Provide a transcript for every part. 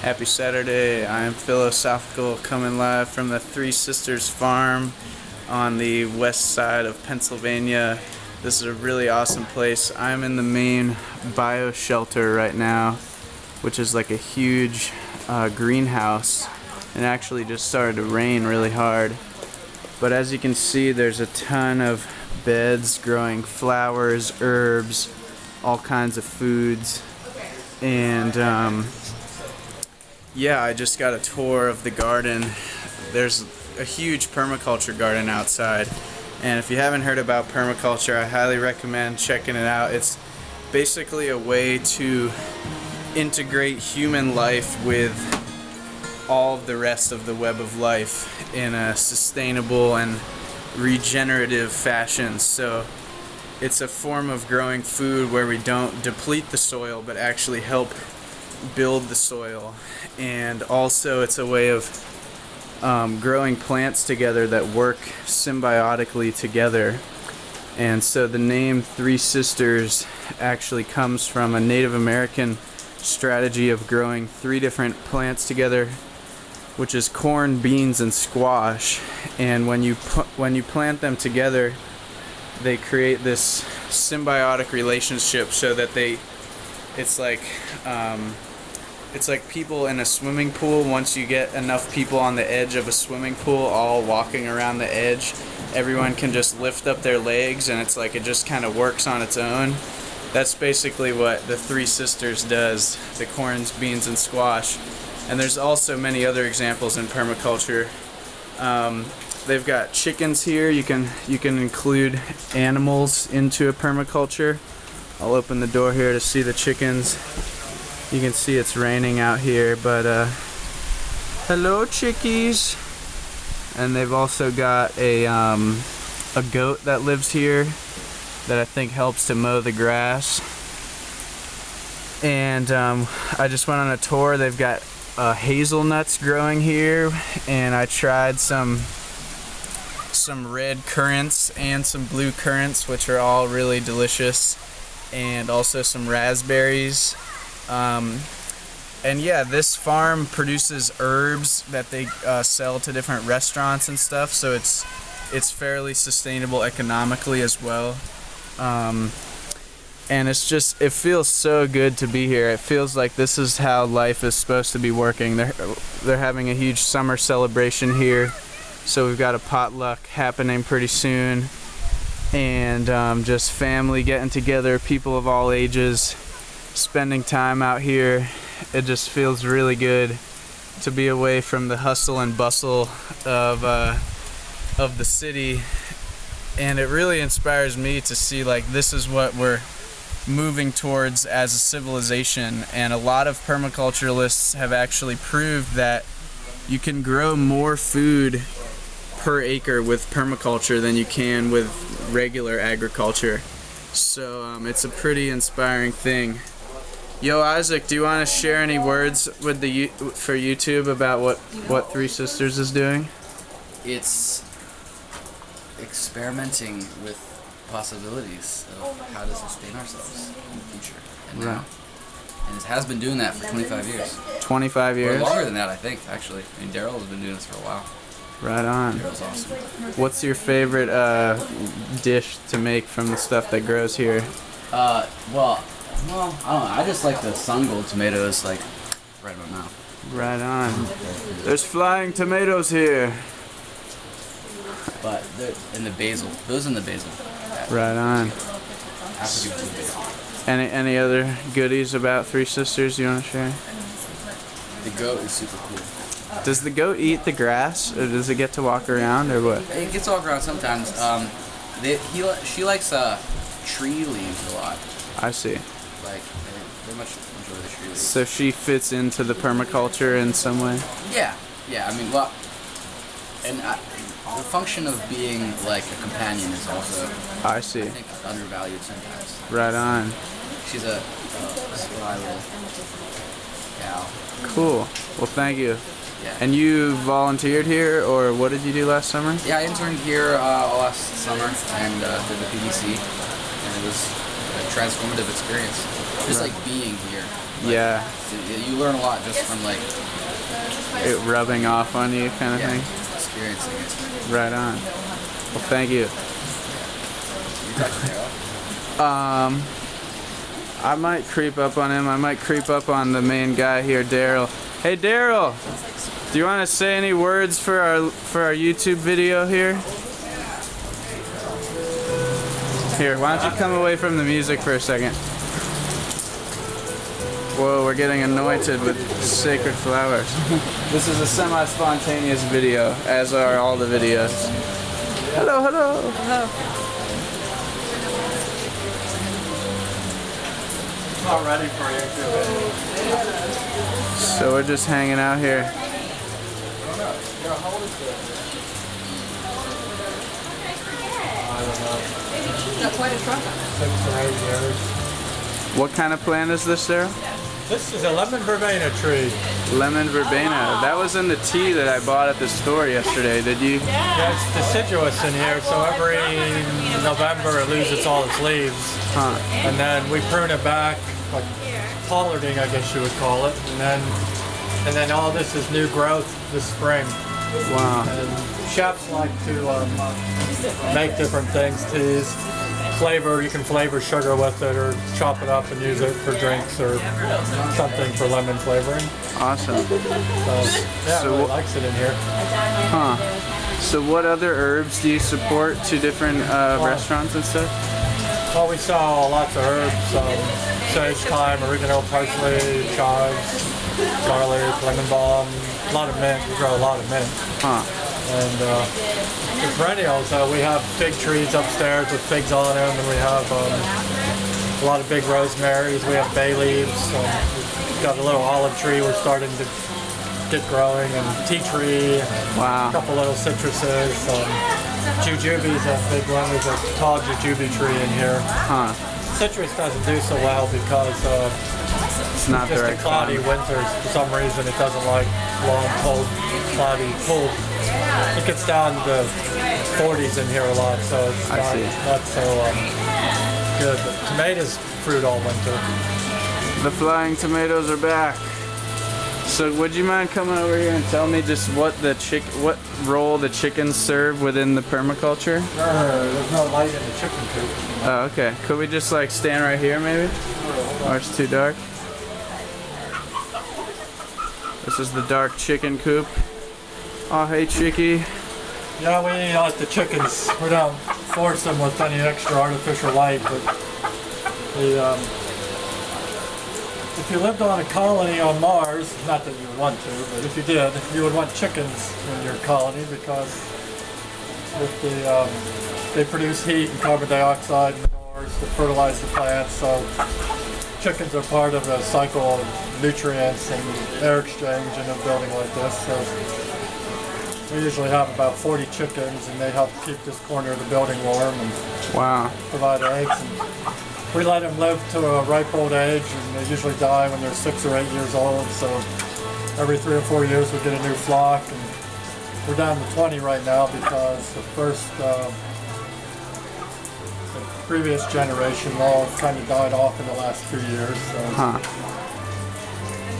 Happy Saturday. I am Phil Osophical, coming live from the Three Sisters Farm on the west side of Pennsylvania. This is a really awesome place. I'm in the main Bioshelter right now, which is like a huge greenhouse. It actually just started to rain really hard. But as you can see, there's a ton of beds growing flowers, herbs, all kinds of foods. And yeah, I just got a tour of the garden. There's a huge permaculture garden outside. And if you haven't heard about permaculture, I highly recommend checking it out. It's basically a way to integrate human life with all of the rest of the web of life in a sustainable and regenerative fashion. So it's a form of growing food where we don't deplete the soil but actually help build the soil. And also it's a way of growing plants together that work symbiotically together. And so the name Three Sisters actually comes from a Native American strategy of growing three different plants together, which is corn, beans, and squash. And when you plant them together, they create this symbiotic relationship, so that it's like people in a swimming pool. Once you get enough people on the edge of a swimming pool all walking around the edge, everyone can just lift up their legs, and it's like it just kind of works on its own. That's basically what the Three Sisters does, the corns, beans, and squash. And there's also many other examples in permaculture. They've got chickens here. You can include animals into a permaculture. I'll open the door here to see the chickens. You can see it's raining out here, but hello chickies. And they've also got a goat that lives here that I think helps to mow the grass. And I just went on a tour. They've got hazelnuts growing here, and I tried some red currants and some blue currants, which are all really delicious, and also some raspberries. And yeah, this farm produces herbs that they sell to different restaurants and stuff, so it's fairly sustainable economically as well. And it feels so good to be here. It feels like this is how life is supposed to be working. They're having a huge summer celebration here, so we've got a potluck happening pretty soon, and just family getting together, people of all ages, spending time out here. It just feels really good to be away from the hustle and bustle of the city, and it really inspires me to see like this is what we're moving towards as a civilization. And a lot of permaculturalists have actually proved that you can grow more food per acre with permaculture than you can with regular agriculture. So it's a pretty inspiring thing. Yo, Isaac, do you want to share any words with for YouTube about what Three Sisters is doing? It's experimenting with possibilities of how to sustain ourselves in the future and now. And it has been doing that for 25 years. 25 years? Or longer than that, I think, actually. I mean, Darrell has been doing this for a while. Right on. Darrell's awesome. What's your favorite dish to make from the stuff that grows here? Well, I don't know. I just like the sun gold tomatoes, like, right in my mouth. Right on. There's flying tomatoes here. But in the basil. Those in the basil. Right on. Any other goodies about Three Sisters you want to share? The goat is super cool. Does the goat eat the grass, or does it get to walk around, or what? It gets to walk around sometimes. She likes tree leaves a lot. I see. Like, they very much enjoy the tree leaves. So she fits into the permaculture in some way? Yeah. I mean, well, and the function of being like a companion is also, I see. I think, undervalued sometimes. Right on. She's a sly little gal. Cool. Well, thank you. Yeah. And you volunteered here, or what did you do last summer? Yeah, I interned here last summer and did the PDC, and it was a transformative experience. Just like being here. Yeah. You learn a lot just from like It rubbing off on you kind of thing. just experiencing it. Right on. Well, thank you. You talk to Darrell? I might creep up on him. I might creep up on the main guy here, Darrell. Hey, Darrell. Do you want to say any words for our YouTube video here? Here, why don't you come away from the music for a second? Whoa, we're getting anointed with sacred flowers. This is a semi-spontaneous video, as are all the videos. Hello, hello. Hello. Not ready for you. So we're just hanging out here. That's quite a truck. 6 or 8 years. What kind of plant is this, Sarah? This is a lemon verbena tree. Lemon verbena. That was in the tea that I bought at the store yesterday. Did you? Yeah, it's deciduous in here, so every November it loses all its leaves. Huh. And then we prune it back, like pollarding, I guess you would call it. And then all this is new growth this spring. Wow. And chefs like to make different things, teas. Flavor, you can flavor sugar with it or chop it up and use it for drinks or something for lemon flavoring. Awesome. So, yeah, So really likes it in here. Huh. So what other herbs do you support to different restaurants and stuff? Well, we sell lots of herbs, sage, thyme, oregano, parsley, chives, garlic, lemon balm, a lot of mint. We grow a lot of mint. Huh. And the perennials, we have fig trees upstairs with figs on them, and we have a lot of big rosemaries. We have bay leaves. We've got a little olive tree we're starting to get growing, and tea tree. Wow. A couple little citruses. Jujube's a big one. There's a tall jujube tree in here. Huh. Citrus doesn't do so well because It's not the just right a cloudy climate. winters. For some reason, it doesn't like long, cold, cloudy, cool. It gets down to 40s in here a lot, so it's not so good. But tomatoes fruit all winter. The flying tomatoes are back. So would you mind coming over here and tell me just what role the chickens serve within the permaculture? There's no light in the chicken coop. Oh, okay. Could we just like stand right here maybe? Or it's too dark? This is the dark chicken coop. Oh, hey, Chicky. Yeah, we like the chickens. We don't force them with any extra artificial light, but if you lived on a colony on Mars, not that you would want to, but if you did, you would want chickens in your colony because they produce heat and carbon dioxide in Mars to fertilize the plants. So chickens are part of the cycle of nutrients and air exchange in a building like this. So we usually have about 40 chickens, and they help keep this corner of the building warm and provide eggs. And we let them live to a ripe old age, and they usually die when they're 6 or 8 years old. So every 3 or 4 years we get a new flock, and we're down to 20 right now because the previous generation all kind of died off in the last 2 years. So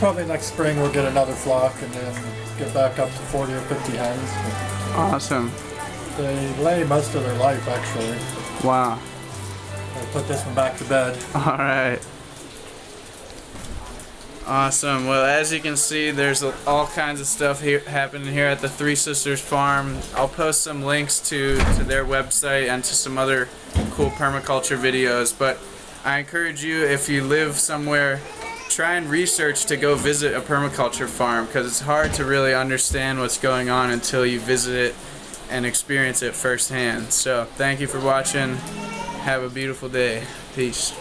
probably next spring we'll get another flock and then get back up to 40 or 50 hens. Awesome. They lay most of their life actually. Wow. I put this one back to bed. All right. Awesome. Well, as you can see, there's all kinds of stuff here happening here at the Three Sisters Farm. I'll post some links to their website and to some other cool permaculture videos. But I encourage you, if you live somewhere, try and research to go visit a permaculture farm, because it's hard to really understand what's going on until you visit it and experience it firsthand. So thank you for watching. Have a beautiful day. Peace.